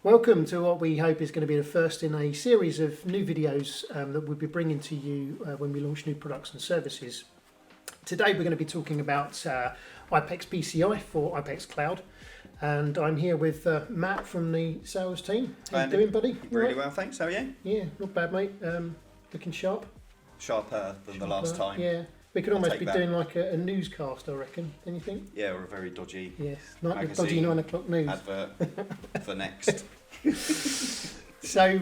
Welcome to what we hope is going to be the first in a series of new videos that we'll be bringing to you when we launch new products and services. Today we're going to be talking about iPECS PCI for iPECS Cloud, and I'm here with Matt from the sales team. How you doing, buddy? Really well, thanks. How are you? Yeah, not bad, mate. Looking sharp. Sharper than the last time. Yeah. We could almost be doing like a newscast, I reckon. Don't you think? Yeah, or a very dodgy dodgy 9 o'clock news advert for next. So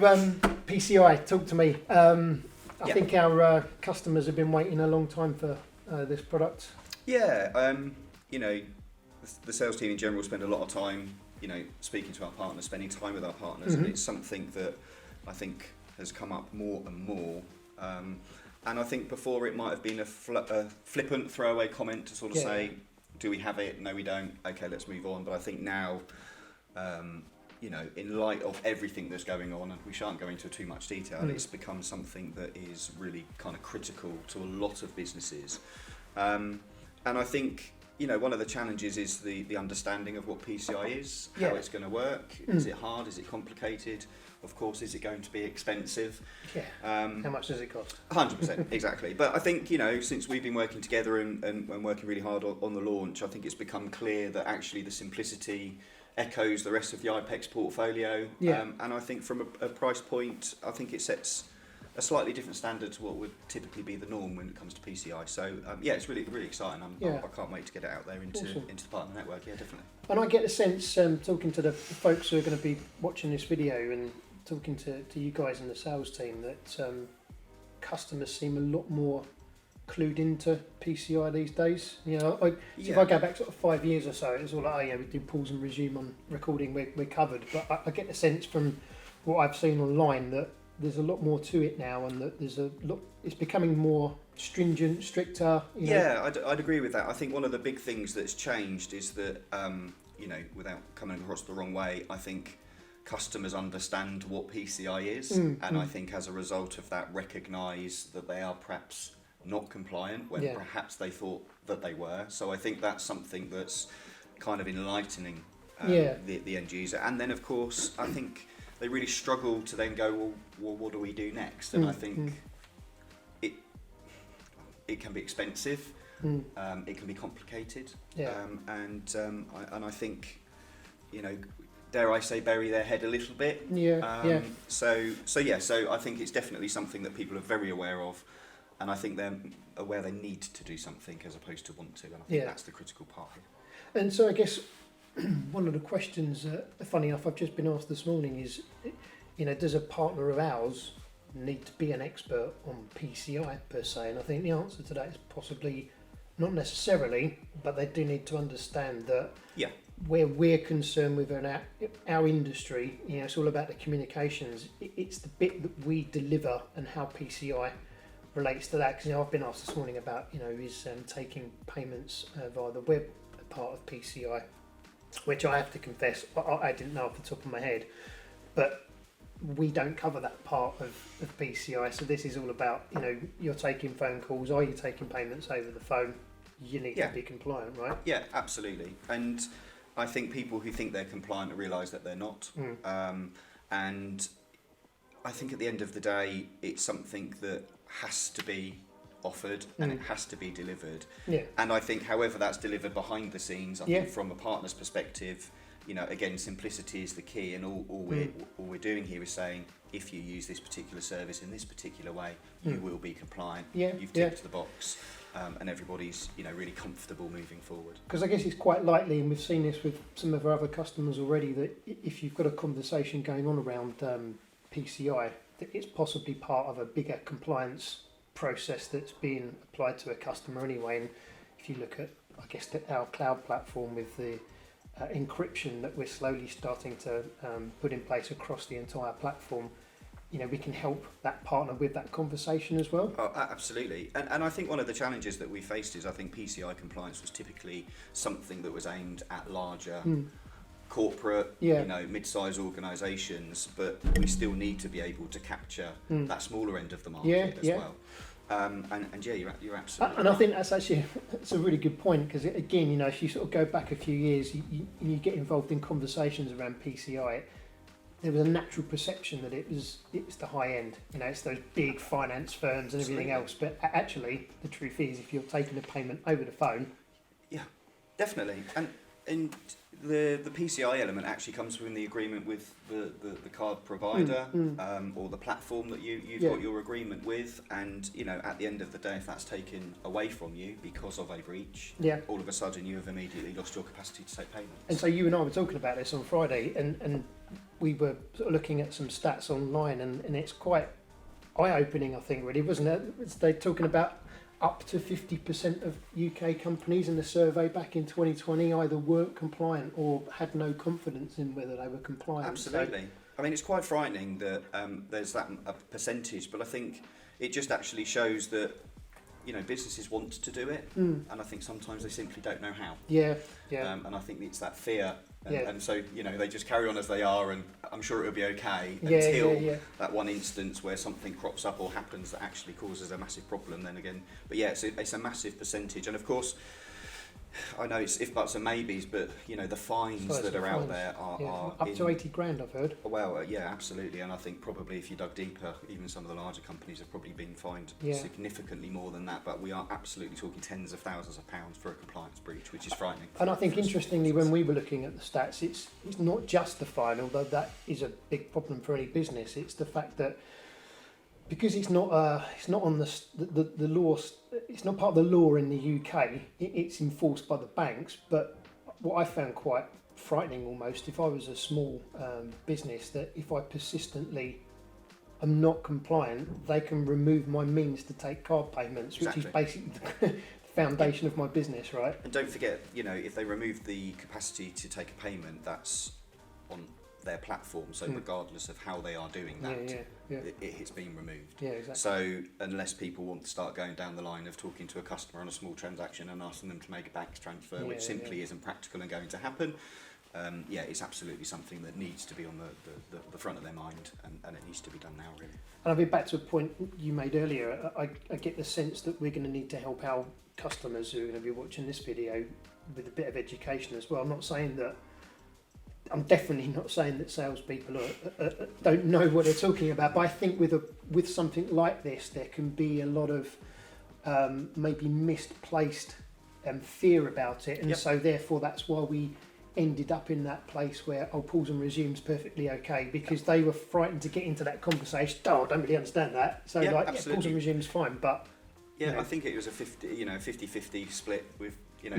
PCI, talk to me. I think our customers have been waiting a long time for this product. Yeah, the sales team in general spend a lot of time, speaking to our partners, spending time with our partners, and it's something that I think has come up more and more. And I think before it might have been a flippant throwaway comment to sort of say, do we have it? No, we don't. Okay, let's move on. But I think now, in light of everything that's going on, and we shan't go into too much detail, it's become something that is really kind of critical to a lot of businesses. And I think, one of the challenges is the understanding of what PCI is, how it's going to work. Is it hard? Is it complicated? Of course, is it going to be expensive? Yeah. How much does it cost? 100%, exactly. But I think, since we've been working together and working really hard on the launch, I think it's become clear that actually the simplicity echoes the rest of the iPECS portfolio. Yeah. And I think from a price point, I think it sets a slightly different standard to what would typically be the norm when it comes to PCI. So, it's really, really exciting. I can't wait to get it out there into the partner network. Yeah, definitely. And I get the sense, talking to the folks who are going to be watching this video and talking to you guys in the sales team, that customers seem a lot more clued into PCI these days. If I go back sort of 5 years or so, it's all like, we do pause and resume on recording, we're covered. But I get the sense from what I've seen online that there's a lot more to it now, and that there's a lot. It's becoming more stringent, stricter. Yeah, I'd agree with that. I think one of the big things that's changed is that, without coming across the wrong way, I think customers understand what PCI is, and I think as a result of that recognise that they are perhaps not compliant when perhaps they thought that they were. So I think that's something that's kind of enlightening the end user. And then, of course, I think they really struggle to then go, well, what do we do next? And I think it can be expensive, it can be complicated, and I think, dare I say, bury their head a little bit. So I think it's definitely something that people are very aware of, and I think they're aware they need to do something as opposed to want to, and I think that's the critical part here. And so I guess one of the questions, funny enough, I've just been asked this morning is, does a partner of ours need to be an expert on PCI per se? And I think the answer to that is possibly not necessarily, but they do need to understand that where we're concerned with our industry, it's all about the communications. It's the bit that we deliver and how PCI relates to that. Because I've been asked this morning about, is taking payments via the web part of PCI, which I have to confess I didn't know off the top of my head, but we don't cover that part of PCI. So this is all about, you're taking phone calls, are you taking payments over the phone? You need to be compliant, right? Yeah, absolutely. And I think people who think they're compliant realise that they're not. And I think at the end of the day, it's something that has to be offered and it has to be delivered. And I think however that's delivered behind the scenes, I think from a partner's perspective, again, simplicity is the key, and all we're doing here is saying, if you use this particular service in this particular way, you will be compliant. You've ticked the box, and everybody's really comfortable moving forward. Because I guess it's quite likely, and we've seen this with some of our other customers already, that if you've got a conversation going on around PCI, that it's possibly part of a bigger compliance process that's being applied to a customer anyway. And if you look at, I guess, our cloud platform with the encryption that we're slowly starting to put in place across the entire platform, we can help that partner with that conversation as well. Oh, absolutely. And I think one of the challenges that we faced is I think PCI compliance was typically something that was aimed at larger corporate, mid-sized organisations, but we still need to be able to capture that smaller end of the market as well. You're absolutely and I think that's a really good point, because again, if you sort of go back a few years, you get involved in conversations around PCI, there was a natural perception that it's the high end. You know, it's those big finance firms and everything else. But actually, the truth is, if you're taking a payment over the phone, yeah, definitely. And the PCI element actually comes within the agreement with the card provider or the platform that you've got your agreement with. And, you know, at the end of the day, if that's taken away from you because of a breach, all of a sudden you have immediately lost your capacity to take payments. And so you and I were talking about this on Friday, and we were sort of looking at some stats online, and it's quite eye-opening, I think, really, wasn't it? They're talking about up to 50% of UK companies in the survey back in 2020 either weren't compliant or had no confidence in whether they were compliant. Absolutely. I mean, it's quite frightening that there's that a percentage, but I think it just actually shows that, you know, businesses want to do it, and I think sometimes they simply don't know how. Yeah. And I think it's that fear, and so, you know, they just carry on as they are, and I'm sure it'll be okay until that one instance where something crops up or happens that actually causes a massive problem. Then again, but yeah, it's a massive percentage, and of course, I know it's if buts and maybes, but you know the fines that are out there are up to 80 grand, I've heard. Well, yeah, absolutely, and I think probably if you dug deeper, even some of the larger companies have probably been fined significantly more than that. But we are absolutely talking tens of thousands of pounds for a compliance breach, which is frightening. And I think interestingly, when we were looking at the stats, it's not just the fine, although that is a big problem for any business. It's the fact that because it's not on the law, it's not part of the law in the UK. It's enforced by the banks. But what I found quite frightening, almost, if I was a small business, that if I persistently am not compliant, they can remove my means to take card payments, which is basically the foundation of my business, right? And don't forget, you know, if they remove the capacity to take a payment, that's on their platform, so regardless of how they are doing that, it's being removed. Yeah, exactly. So unless people want to start going down the line of talking to a customer on a small transaction and asking them to make a bank transfer, which simply isn't practical and going to happen, it's absolutely something that needs to be on the front of their mind, and it needs to be done now, really. And I'll be back to a point you made earlier. I get the sense that we're going to need to help our customers who are going to be watching this video with a bit of education as well. I'm definitely not saying that salespeople don't know what they're talking about, but I think with something like this, there can be a lot of maybe misplaced fear about it, and so therefore that's why we ended up in that place where pause and resume's perfectly okay, because they were frightened to get into that conversation. I don't really understand that. So pause and resume's fine, but I think it was a 50-50 split with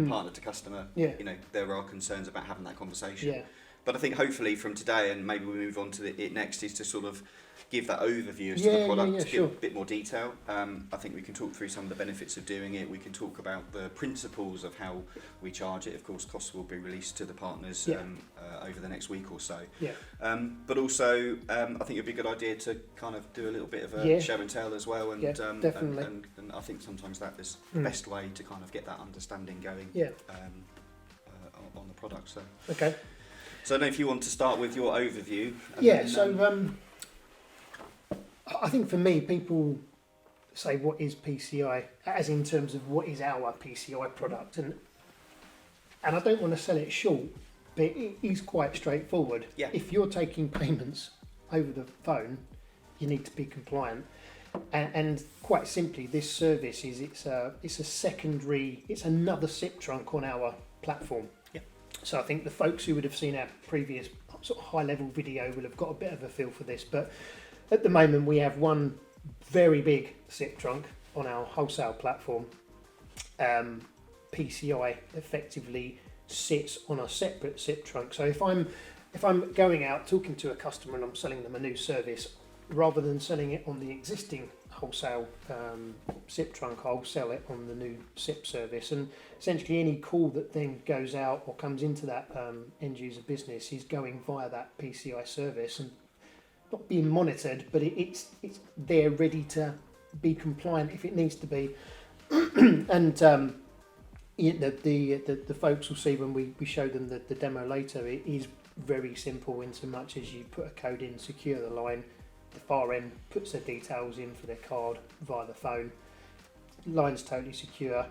partner to customer. You know, there are concerns about having that conversation. But I think hopefully from today, and maybe we move on to it next, is to sort of give that overview as to the product, give a bit more detail. I think we can talk through some of the benefits of doing it. We can talk about the principles of how we charge it. Of course, costs will be released to the partners over the next week or so. But also, I think it'd be a good idea to kind of do a little bit of a show and tell as well. And, definitely. And I think sometimes that is the best way to kind of get that understanding going on the product. So. Okay. So I don't know if you want to start with your overview. I think for me, people say, what is PCI, as in terms of what is our PCI product, and I don't want to sell it short, but it is quite straightforward. If you're taking payments over the phone, you need to be compliant, and quite simply, this service it's another SIP trunk on our platform. So I think the folks who would have seen our previous sort of high-level video will have got a bit of a feel for this. But at the moment, we have one very big SIP trunk on our wholesale platform. PCI effectively sits on a separate SIP trunk. So if I'm going out talking to a customer and I'm selling them a new service, rather than selling it on the existing wholesale SIP trunk, I'll sell it on the new SIP service, and essentially any call that then goes out or comes into that end user business is going via that PCI service and not being monitored, but it's there ready to be compliant if it needs to be. And the folks will see when we show them the demo later, it is very simple in so much as you put a code in, secure the line, the far end puts their details in for their card via the phone, line's totally secure.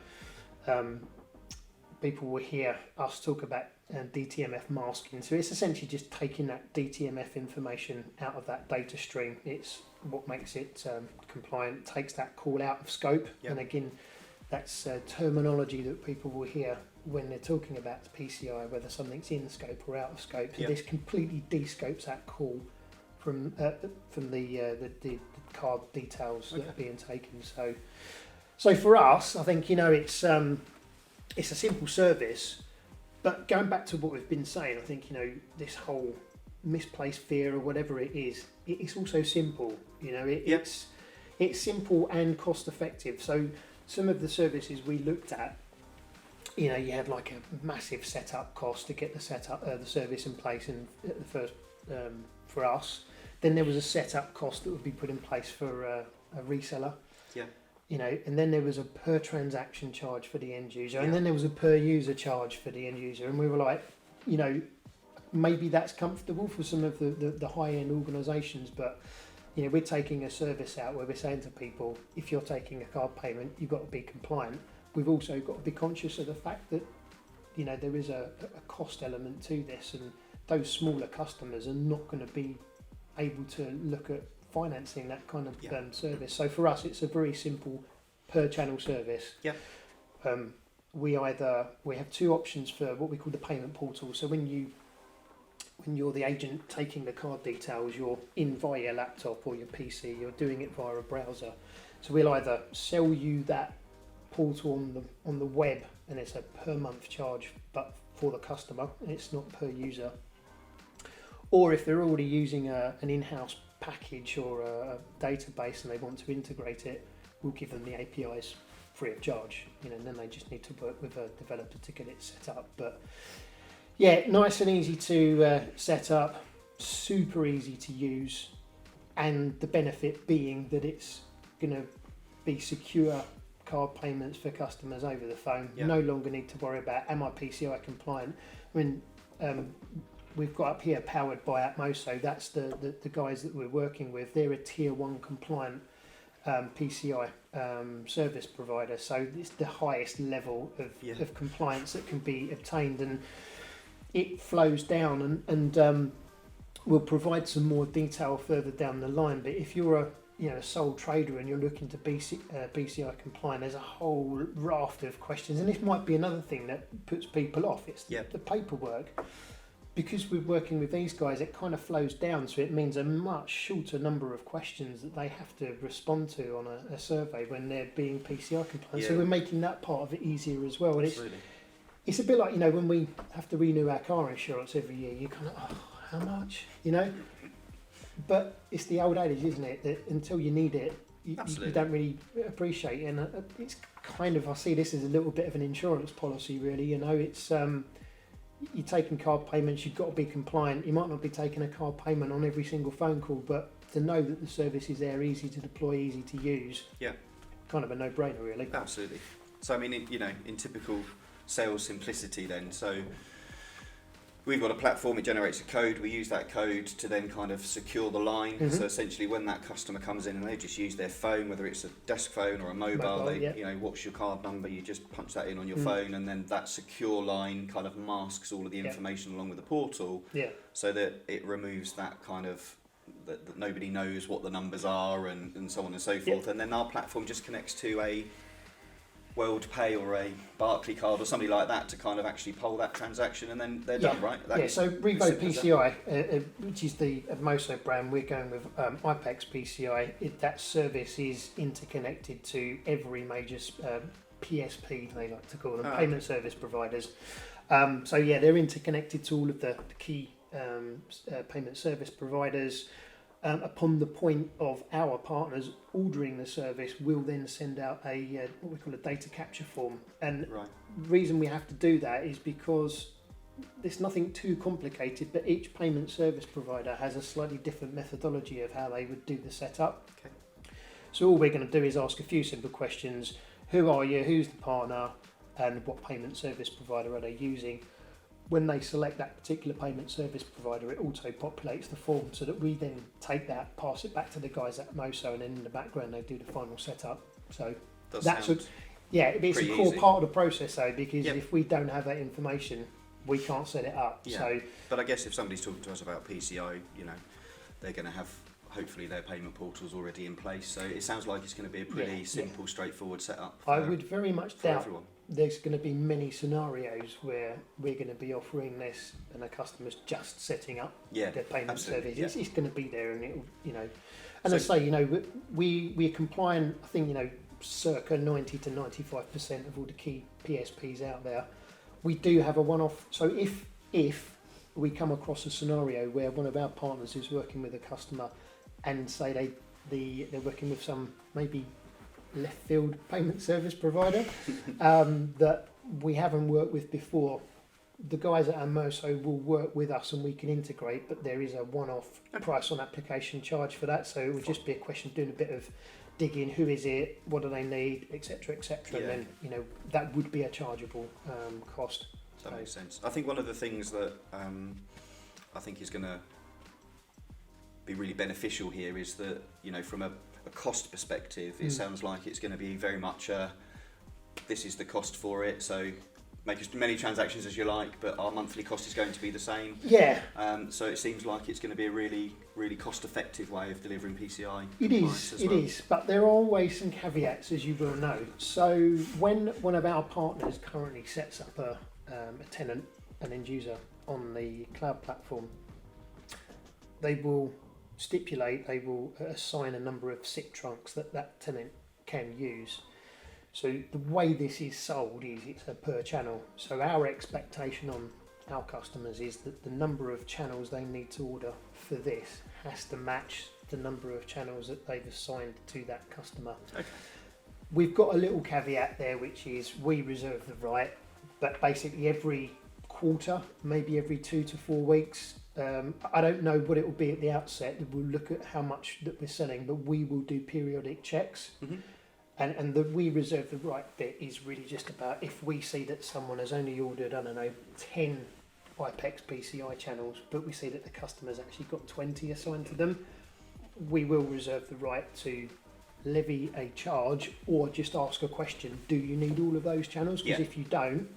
people will hear us talk about DTMF masking. So it's essentially just taking that DTMF information out of that data stream. It's what makes it compliant, takes that call out of scope. Yep. And again, that's terminology that people will hear when they're talking about the PCI, whether something's in scope or out of scope. So Yep. this completely de-scopes that call from the card details that are being taken. So for us, I think, you know, it's a simple service, but going back to what we've been saying, I think, you know, this whole misplaced fear or whatever it is, it's also simple. You know, it's simple and cost effective. So some of the services we looked at, you know, you had like a massive setup cost to get the service in place in at the first for us. Then there was a setup cost that would be put in place for a reseller. Yeah. You know, and then there was a per transaction charge for the end user, Yeah. and then there was a per user charge for the end user, and we were like, you know, maybe that's comfortable for some of the high end organisations, but you know, we're taking a service out where we're saying to people, if you're taking a card payment, you've got to be compliant. We've also got to be conscious of the fact that, you know, there is a cost element to this, and those smaller customers are not going to be able to look at financing that kind of service. So for us, it's a very simple per channel service. Yeah. We have two options for what we call the payment portal. So when you're the agent taking the card details, you're in via your laptop or your PC, you're doing it via a browser. So we'll either sell you that portal on the web, and it's a per month charge, but for the customer, and it's not per user. Or if they're already using an in-house package or a database and they want to integrate it, we'll give them the APIs free of charge. You know, and then they just need to work with a developer to get it set up. But yeah, nice and easy to set up, super easy to use, and the benefit being that it's going to be secure card payments for customers over the phone. Yeah. No longer need to worry about, am I PCI compliant? I mean, we've got up here powered by Atmoso. That's the guys that we're working with. They're a tier 1 compliant PCI service provider. So it's the highest level of compliance that can be obtained, and it flows down. And we'll provide some more detail further down the line. But if you're a sole trader and you're looking to be PCI compliant, there's a whole raft of questions, and this might be another thing that puts people off. It's the paperwork. Because we're working with these guys, it kind of flows down, so it means a much shorter number of questions that they have to respond to on a survey when they're being PCI compliant. So we're making that part of it easier as well. And it's a bit like, you know, when we have to renew our car insurance every year, you kind of, how much? You know? But it's the old adage, isn't it, that until you need it, you don't really appreciate it. And it's kind of, I see this as a little bit of an insurance policy, really. You know, it's you're taking card payments, you've got to be compliant. You might not be taking a card payment on every single phone call, but to know that the service is there, easy to deploy, easy to use, kind of a no-brainer, really. Absolutely. So I mean, in typical sales simplicity, then, so we've got a platform, it generates a code, we use that code to then kind of secure the line. Mm-hmm. So essentially when that customer comes in and they just use their phone, whether it's a desk phone or a mobile, you know, what's your card number, you just punch that in on your phone, and then that secure line kind of masks all of the information along with the portal, so that it removes that kind of, that nobody knows what the numbers are and so on and so forth. And then our platform just connects to a World Pay or a Barclay card or somebody like that to kind of actually poll that transaction, and then they're done, right? So Revo PCI, which is the Atmoso brand, we're going with iPECS PCI. That service is interconnected to every major PSP, they like to call them, payment service providers. They're interconnected to all of the key payment service providers. Upon the point of our partners ordering the service, we'll then send out a what we call a data capture form. And the reason we have to do that is because there's nothing too complicated, but each payment service provider has a slightly different methodology of how they would do the setup. Okay. So all we're going to do is ask a few simple questions. Who are you? Who's the partner? And what payment service provider are they using? When they select that particular payment service provider, it auto-populates the form so that we then take that, pass it back to the guys at Atmoso, and then in the background they do the final setup. So Yeah, it's a Pretty core easy. part of the process though, because Yep. if we don't have that information, we can't set it up. Yeah. So But I guess if somebody's talking to us about PCI, you know, they're going to have hopefully their payment portals already in place. So it sounds like it's going to be a pretty simple, straightforward setup. I would very much for doubt everyone. there's going to be many scenarios where we're going to be offering this and a customer's just setting up Yeah, their payment absolutely, service. It's going to be there, and it'll, you know. And So- I say, you know, we're compliant. I think, you know, circa 90 to 95% of all the key PSPs out there. We do have a one-off. So if we come across a scenario where one of our partners is working with a customer, and say they're working with some maybe left field payment service provider that we haven't worked with before, the guys at Amoso will work with us and we can integrate, but there is a one-off price on application charge for that, so it would just be a question of doing a bit of digging, who is it, what do they need, etc, etc, and then, you know, that would be a chargeable cost. That makes sense. I think one of the things that I think is going to be really beneficial here is that, you know, from a cost perspective, it sounds like it's going to be very much this is the cost for it, so make as many transactions as you like, but our monthly cost is going to be the same. Yeah. So it seems like it's going to be a really, really cost-effective way of delivering PCI. It is, but there are always some caveats, as you will know. So when one of our partners currently sets up a tenant, an end user on the cloud platform, they will stipulate, they will assign a number of SIP trunks that tenant can use. So the way this is sold is it's a per channel. So our expectation on our customers is that the number of channels they need to order for this has to match the number of channels that they've assigned to that customer. Okay. We've got a little caveat there, which is we reserve the right, but basically every quarter, maybe every 2 to 4 weeks, I don't know what it will be at the outset. We'll look at how much that we're selling, but we will do periodic checks. Mm-hmm. And the we reserve the right bit is really just about if we see that someone has only ordered, I don't know, 10 iPECS PCI channels, but we see that the customer's actually got 20 assigned to them, we will reserve the right to levy a charge or just ask a question, do you need all of those channels? Because if you don't,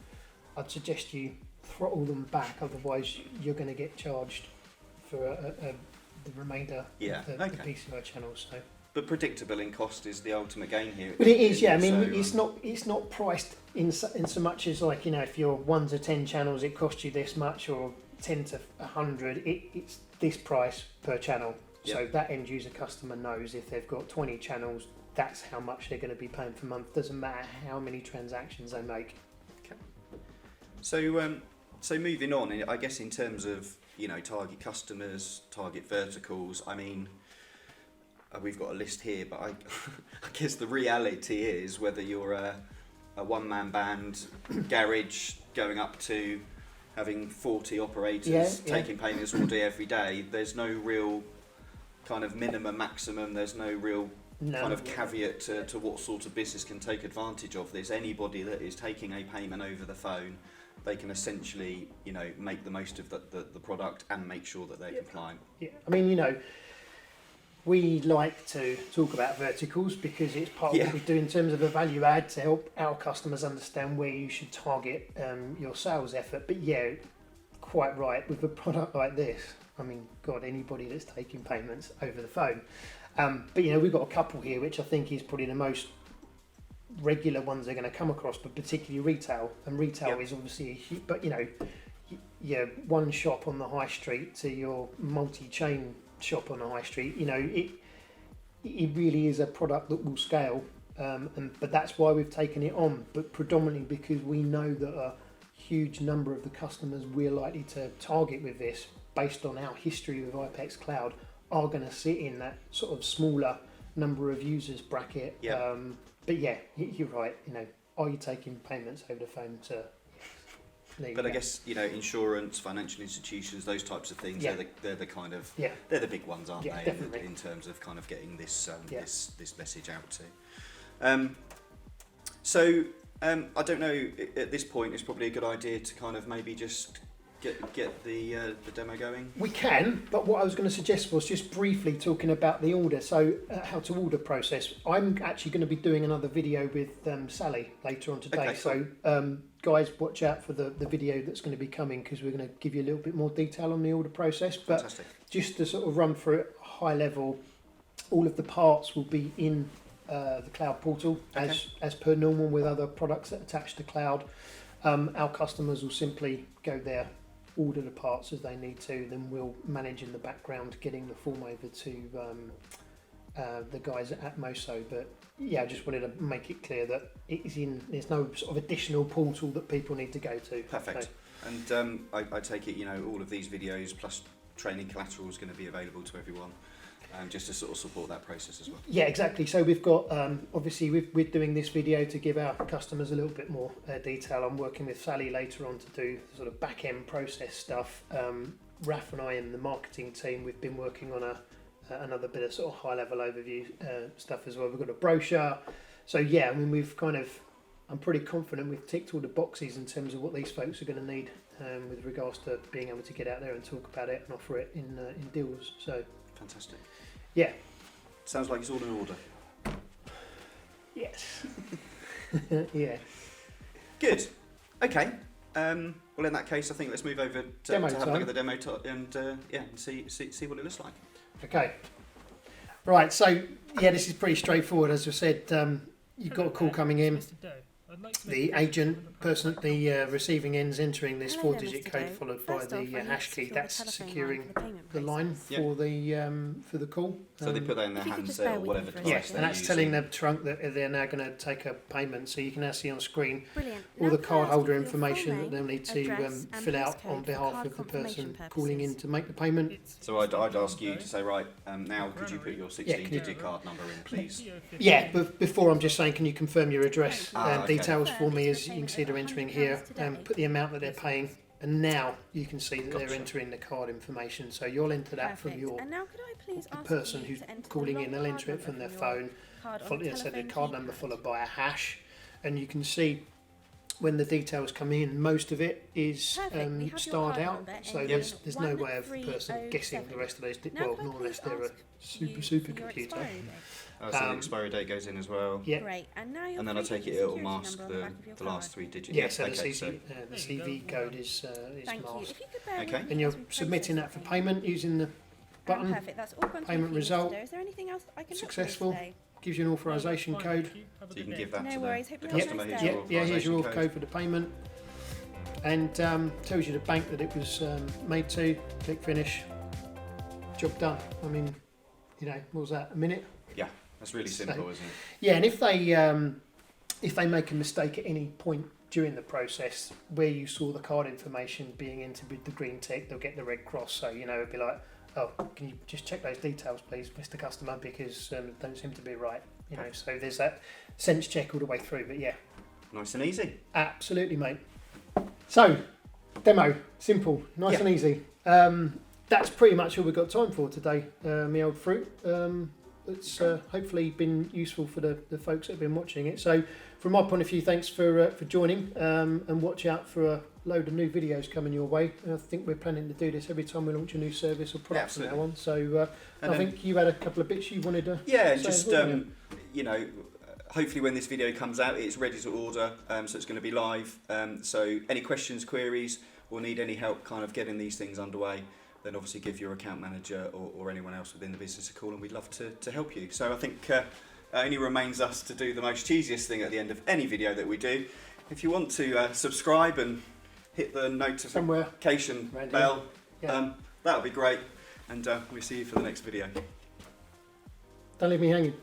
I'd suggest you throttle them back, otherwise you're going to get charged for the remainder of the PCI channels. So. But predictable in cost is the ultimate gain here. But it is, yeah. I mean, it's not priced in so much as, like, you know, if you're 1 to 10 channels, it costs you this much, or 10 to 100, it's this price per channel. Yep. So that end user customer knows if they've got 20 channels, that's how much they're going to be paying per month. Doesn't matter how many transactions they make. Okay. So moving on, I guess in terms of, you know, target customers, target verticals, I mean, we've got a list here, but I guess the reality is whether you're a one-man band garage going up to having 40 operators taking payments all day, every day, there's no real kind of minimum, maximum, there's no real kind of caveat to what sort of business can take advantage of this. Anybody that is taking a payment over the phone, they can essentially, you know, make the most of the product and make sure that they're compliant. Yeah, I mean, you know, we like to talk about verticals because it's part of what we do in terms of a value add to help our customers understand where you should target your sales effort. But yeah, quite right, with a product like this, I mean, God, anybody that's taking payments over the phone. But, you know, we've got a couple here, which I think is probably the most regular ones they're going to come across, but particularly retail. And retail is obviously a huge, but, you know, your one shop on the high street to your multi-chain shop on the high street, you know, it really is a product that will scale, but that's why we've taken it on, but predominantly because we know that a huge number of the customers we're likely to target with this, based on our history with iPECS Cloud, are going to sit in that sort of smaller number of users bracket. But yeah, you're right, you know, are you taking payments over the phone to... But I guess, you know, insurance, financial institutions, those types of things, they're the kind of, they're the big ones, aren't they, definitely. in terms of kind of getting this this message out to. I don't know, at this point it's probably a good idea to kind of maybe just get the demo going? We can, but what I was going to suggest was just briefly talking about the order. So, how to order process. I'm actually going to be doing another video with Sally later on today. Okay, cool. So, guys, watch out for the video that's going to be coming, because we're going to give you a little bit more detail on the order process. But Fantastic. just to sort of run through it high level, all of the parts will be in the cloud portal as per normal with other products that attach to cloud. Our customers will simply go there, order the parts as they need to, then we'll manage in the background getting the form over to the guys at Moso. But yeah, I just wanted to make it clear that it is there's no sort of additional portal that people need to go to. Perfect. So, And I take it, all of these videos plus training collateral is going to be available to everyone, just to sort of support that process as well. yeah, exactly. So we've got, obviously we're doing this video to give our customers a little bit more detail. I'm working with Sally later on to do the sort of back-end process stuff. Raf and I and the marketing team, we've been working on another bit of sort of high-level overview stuff as well. We've got a brochure. So yeah, I mean, I'm pretty confident we've ticked all the boxes in terms of what these folks are going to need with regards to being able to get out there and talk about it and offer it in deals. So Fantastic. yeah. Sounds like it's all in order. Yes. Yeah. Good. Okay. Well, in that case, I think let's move over to have a look at the demo and see what it looks like. Okay. Right. So yeah, this is pretty straightforward. As I said, you've got a call coming in. The agent person at the receiving end's entering this 4-digit code followed by the hash key. That's securing the line for the call. So they put that in their handset or whatever device. Yes, and that's telling the trunk that they're now going to take a payment. So you can now see on screen all the cardholder information that they'll need to fill out on behalf of the person calling in to make the payment. So I'd ask you to say, right, now could you put your 16-digit card number in, please? Yeah, but before I'm just saying, can you confirm your address and okay. details for me? As you can see, they're entering here, and put the amount that they're paying, and now you can see that they're entering the card information. So you'll enter that from your the person who's calling in. They'll enter it from their phone. So the card number followed by a hash, and you can see when the details come in, most of it is starred out. So there's no way of the person guessing the rest of those. Well, not unless they're a super computer. So the expiry date goes in as well. Yeah. Great. And then I take it it'll mask the last 3 digits. Yeah, so the CV code is masked. Okay. And you're submitting that for payment using the button. Perfect. That's all Payment result. Is there anything else that I can Successful. Gives you an authorization code. So you can give that No to worries. the Hope you have a customer. nice Here's day. your Here's your authorization auth code for the payment. And tells you the bank that it was made to. Click finish. Job done. I mean, what was that? A minute? Yeah, that's really simple, isn't it? Yeah, and if they make a mistake at any point during the process where you saw the card information being entered with the green tick, they'll get the red cross. So it'd be like, oh, can you just check those details, please, Mr. Customer, because they don't seem to be right. So there's that sense check all the way through. But yeah, Nice and easy. absolutely, mate. So demo, simple, nice and easy. That's pretty much all we've got time for today, me old fruit. It's hopefully been useful for the folks that have been watching it. So from my point of view, thanks for joining, and watch out for a load of new videos coming your way. I think we're planning to do this every time we launch a new service or product from now on. So I think you had a couple of bits you wanted to say just as well, hopefully when this video comes out it's ready to order, so it's going to be live. So any questions, queries, or need any help kind of getting these things underway, then obviously give your account manager or anyone else within the business a call, and we'd love to help you. So I think it only remains us to do the most cheesiest thing at the end of any video that we do. If you want to subscribe and hit the notification bell, that would be great, and we'll see you for the next video. Don't leave me hanging.